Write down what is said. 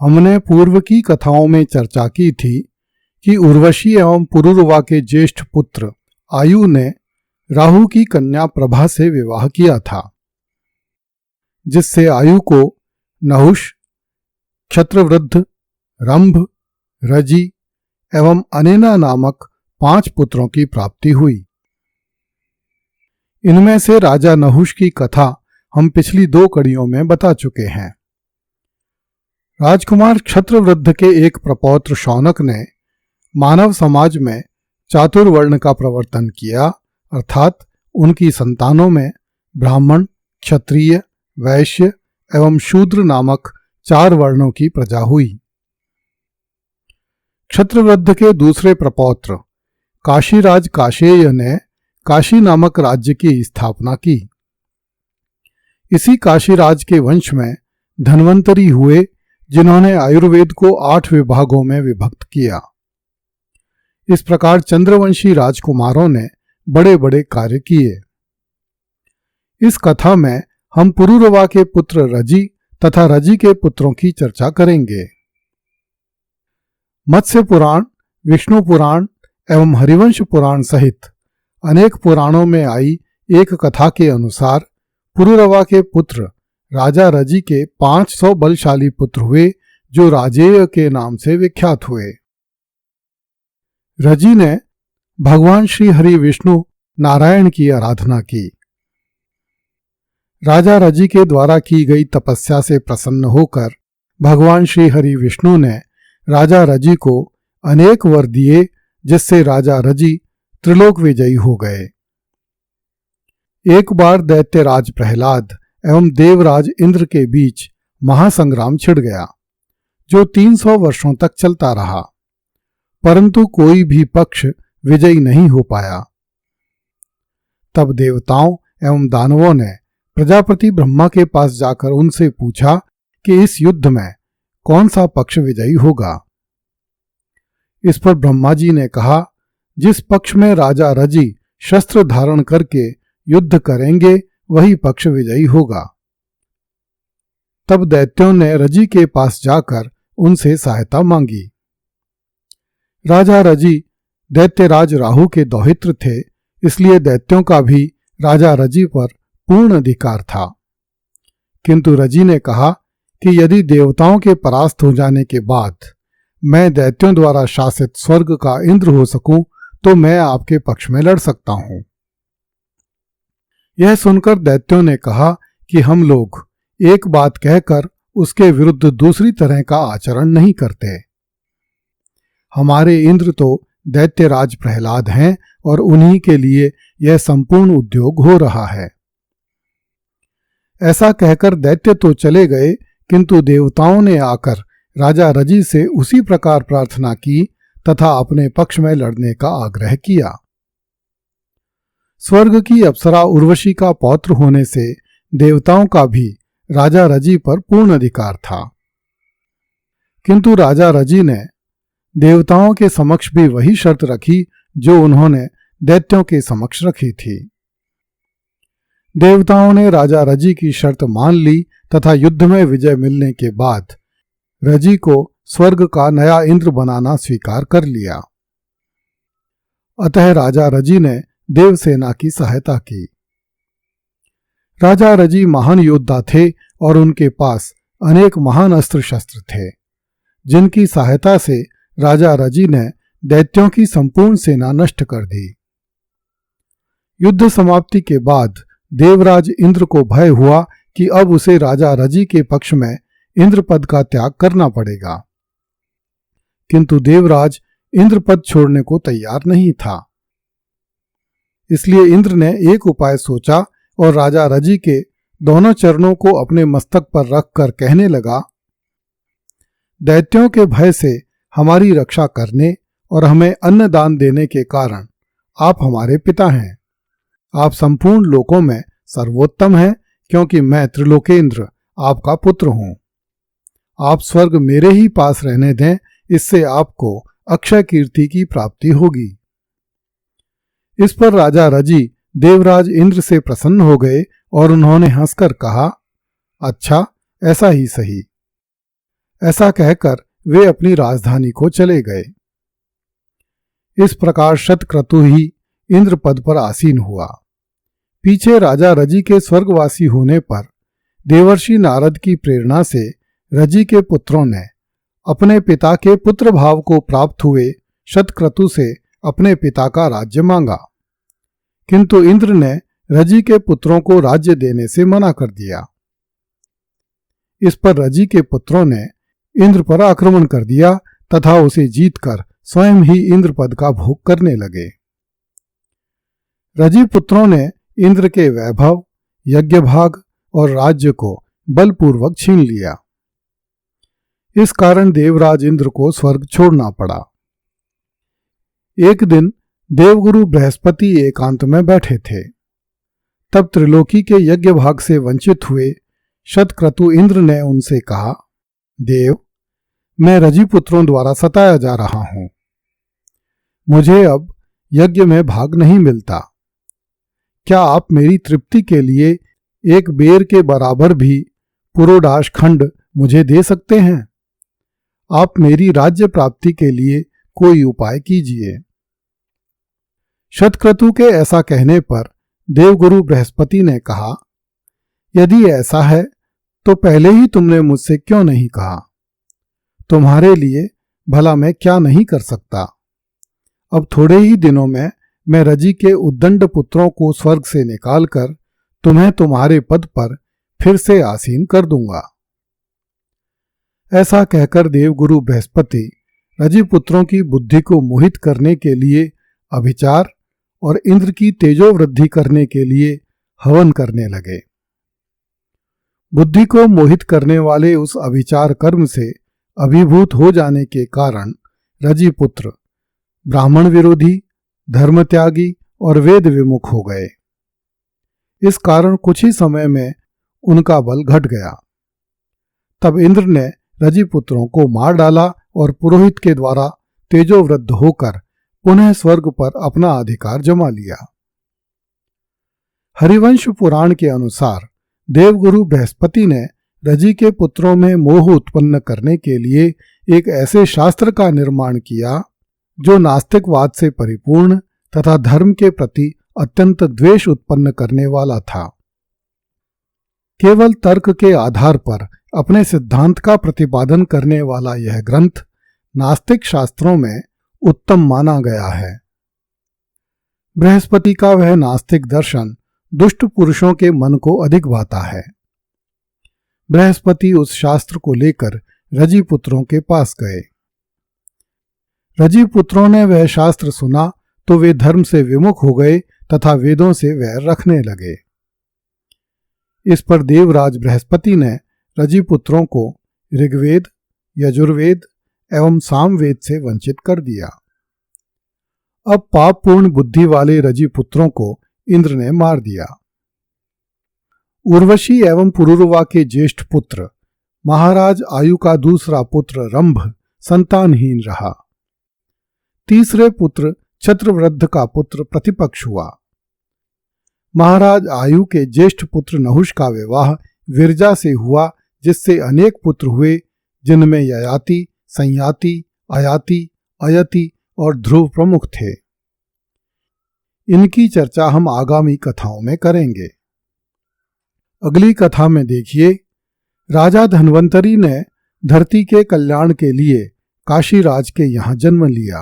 हमने पूर्व की कथाओं में चर्चा की थी कि उर्वशी एवं पुरुरवा के ज्येष्ठ पुत्र आयु ने राहु की कन्या प्रभा से विवाह किया था, जिससे आयु को नहुष, क्षत्रवृद्ध, रंभ, रजि एवं अनेना नामक 5 पुत्रों की प्राप्ति हुई। इनमें से राजा नहुष की कथा हम पिछली 2 कड़ियों में बता चुके हैं। राजकुमार क्षत्रवृद्ध के एक प्रपौत्र शौनक ने मानव समाज में चातुर्वर्ण का प्रवर्तन किया, अर्थात उनकी संतानों में ब्राह्मण, क्षत्रिय, वैश्य एवं शूद्र नामक 4 वर्णों की प्रजा हुई। क्षत्रवृद्ध के दूसरे प्रपौत्र काशीराज काशेय ने काशी नामक राज्य की स्थापना की। इसी काशीराज के वंश में धन्वंतरी हुए, जिन्होंने आयुर्वेद को 8 विभागों में विभक्त किया। इस प्रकार चंद्रवंशी राजकुमारों ने बड़े बड़े कार्य किए। इस कथा में हम पुरुरवा के पुत्र रजि तथा रजि के पुत्रों की चर्चा करेंगे। मत्स्य पुराण, विष्णु पुराण एवं हरिवंश पुराण सहित अनेक पुराणों में आई एक कथा के अनुसार पुरुरवा के पुत्र राजा रजि के 500 बलशाली पुत्र हुए, जो राजेय के नाम से विख्यात हुए। रजि ने भगवान श्री हरि विष्णु नारायण की आराधना की। राजा रजि के द्वारा की गई तपस्या से प्रसन्न होकर भगवान श्री हरि विष्णु ने राजा रजि को अनेक वर दिए, जिससे राजा रजि त्रिलोक विजयी हो गए। एक बार दैत्यराज प्रहलाद एवं देवराज इंद्र के बीच महासंग्राम छिड़ गया, जो 300 वर्षों तक चलता रहा, परंतु कोई भी पक्ष विजयी नहीं हो पाया। तब देवताओं एवं दानवों ने प्रजापति ब्रह्मा के पास जाकर उनसे पूछा कि इस युद्ध में कौन सा पक्ष विजयी होगा। इस पर ब्रह्मा जी ने कहा, जिस पक्ष में राजा रजि शस्त्र धारण करके युद्ध करेंगे वही पक्ष विजयी होगा। तब दैत्यों ने रजि के पास जाकर उनसे सहायता मांगी। राजा रजि दैत्यराज राहु के दौहित्र थे, इसलिए दैत्यों का भी राजा रजि पर पूर्ण अधिकार था। किंतु रजि ने कहा कि यदि देवताओं के परास्त हो जाने के बाद मैं दैत्यों द्वारा शासित स्वर्ग का इंद्र हो सकूं, तो मैं आपके पक्ष में लड़ सकता हूं। यह सुनकर दैत्यों ने कहा कि हम लोग एक बात कहकर उसके विरुद्ध दूसरी तरह का आचरण नहीं करते। हमारे इंद्र तो दैत्यराज प्रहलाद हैं और उन्हीं के लिए यह संपूर्ण उद्योग हो रहा है। ऐसा कहकर दैत्य तो चले गए, किंतु देवताओं ने आकर राजा रजि से उसी प्रकार प्रार्थना की तथा अपने पक्ष में लड़ने का आग्रह किया। स्वर्ग की अप्सरा उर्वशी का पौत्र होने से देवताओं का भी राजा रजि पर पूर्ण अधिकार था, किंतु राजा रजि ने देवताओं के समक्ष भी वही शर्त रखी जो उन्होंने दैत्यों के समक्ष रखी थी। देवताओं ने राजा रजि की शर्त मान ली तथा युद्ध में विजय मिलने के बाद रजि को स्वर्ग का नया इंद्र बनाना स्वीकार कर लिया। अतः राजा रजि ने देवसेना की सहायता की। राजा रजि महान योद्धा थे और उनके पास अनेक महान अस्त्र शस्त्र थे, जिनकी सहायता से राजा रजि ने दैत्यों की संपूर्ण सेना नष्ट कर दी। युद्ध समाप्ति के बाद देवराज इंद्र को भय हुआ कि अब उसे राजा रजि के पक्ष में इंद्र पद का त्याग करना पड़ेगा, किंतु देवराज इंद्र पद छोड़ने को तैयार नहीं था। इसलिए इंद्र ने एक उपाय सोचा और राजा रजि के दोनों चरणों को अपने मस्तक पर रखकर कहने लगा, दैत्यों के भय से हमारी रक्षा करने और हमें अन्न दान देने के कारण आप हमारे पिता हैं। आप संपूर्ण लोकों में सर्वोत्तम हैं, क्योंकि मैं त्रिलोकेंद्र आपका पुत्र हूं। आप स्वर्ग मेरे ही पास रहने दें, इससे आपको अक्षय कीर्ति की प्राप्ति होगी। इस पर राजा रजि देवराज इंद्र से प्रसन्न हो गए और उन्होंने हंसकर कहा, अच्छा, ऐसा ही सही। ऐसा कहकर वे अपनी राजधानी को चले गए। इस प्रकार शतक्रतु ही इंद्र पद पर आसीन हुआ। पीछे राजा रजि के स्वर्गवासी होने पर देवर्षि नारद की प्रेरणा से रजि के पुत्रों ने अपने पिता के पुत्र भाव को प्राप्त हुए शतक्रतु से अपने पिता का राज्य मांगा, किंतु इंद्र ने रजि के पुत्रों को राज्य देने से मना कर दिया। इस पर रजि के पुत्रों ने इंद्र पर आक्रमण कर दिया तथा उसे जीतकर स्वयं ही इंद्र पद का भोग करने लगे। रजि पुत्रों ने इंद्र के वैभव, यज्ञ भाग और राज्य को बलपूर्वक छीन लिया। इस कारण देवराज इंद्र को स्वर्ग छोड़ना पड़ा। एक दिन देवगुरु बृहस्पति एकांत में बैठे थे। तब त्रिलोकी के यज्ञ भाग से वंचित हुए शतक्रतु इंद्र ने उनसे कहा, देव, मैं रजि पुत्रों द्वारा सताया जा रहा हूं। मुझे अब यज्ञ में भाग नहीं मिलता। क्या आप मेरी तृप्ति के लिए एक बेर के बराबर भी पुरोडाश खंड मुझे दे सकते हैं? आप मेरी राज्य प्राप्ति के लिए कोई उपाय कीजिए। शतक्रतु के ऐसा कहने पर देवगुरु बृहस्पति ने कहा, यदि ऐसा है तो पहले ही तुमने मुझसे क्यों नहीं कहा? तुम्हारे लिए भला मैं क्या नहीं कर सकता। अब थोड़े ही दिनों में मैं रजि के उद्दंड पुत्रों को स्वर्ग से निकालकर तुम्हें तुम्हारे पद पर फिर से आसीन कर दूंगा। ऐसा कहकर देवगुरु बृहस्पति रजि पुत्रों की बुद्धि को मोहित करने के लिए अभिचार और इंद्र की तेजोवृद्धि करने के लिए हवन करने लगे। बुद्धि को मोहित करने वाले उस अभिचार कर्म से अभिभूत हो जाने के कारण रजि पुत्र ब्राह्मण विरोधी, धर्मत्यागी और वेद विमुख हो गए। इस कारण कुछ ही समय में उनका बल घट गया। तब इंद्र ने रजि पुत्रों को मार डाला और पुरोहित के द्वारा तेजोवृद्ध होकर पुनः स्वर्ग पर अपना अधिकार जमा लिया। हरिवंश पुराण के अनुसार देवगुरु बृहस्पति ने रजि के पुत्रों में मोह उत्पन्न करने के लिए एक ऐसे शास्त्र का निर्माण किया जो नास्तिकवाद से परिपूर्ण तथा धर्म के प्रति अत्यंत द्वेष उत्पन्न करने वाला था। केवल तर्क के आधार पर अपने सिद्धांत का प्रतिपादन करने वाला यह ग्रंथ नास्तिक शास्त्रों में उत्तम माना गया है। बृहस्पति का वह नास्तिक दर्शन दुष्ट पुरुषों के मन को अधिक भाता है। बृहस्पति उस शास्त्र को लेकर रजि पुत्रों के पास गए। रजि पुत्रों ने वह शास्त्र सुना तो वे धर्म से विमुख हो गए तथा वेदों से वैर रखने लगे। इस पर देवराज बृहस्पति ने रजि पुत्रों को ऋग्वेद, यजुर्वेद एवं सामवेद से वंचित कर दिया। अब पापपूर्ण बुद्धि वाले रजि पुत्रों को इंद्र ने मार दिया। उर्वशी एवं पुरुरवा के ज्येष्ठ पुत्र महाराज आयु का दूसरा पुत्र रंभ संतानहीन रहा। तीसरे पुत्र छत्रवृद्ध का पुत्र प्रतिपक्ष हुआ। महाराज आयु के ज्येष्ठ पुत्र नहुष का विवाह विरजा से हुआ, जिससे अनेक पुत्र हुए, जिनमें ययाति, संयाति, अयाति, अयति और ध्रुव प्रमुख थे। इनकी चर्चा हम आगामी कथाओं में करेंगे। अगली कथा में देखिए, राजा धन्वंतरी ने धरती के कल्याण के लिए काशीराज के यहाँ जन्म लिया।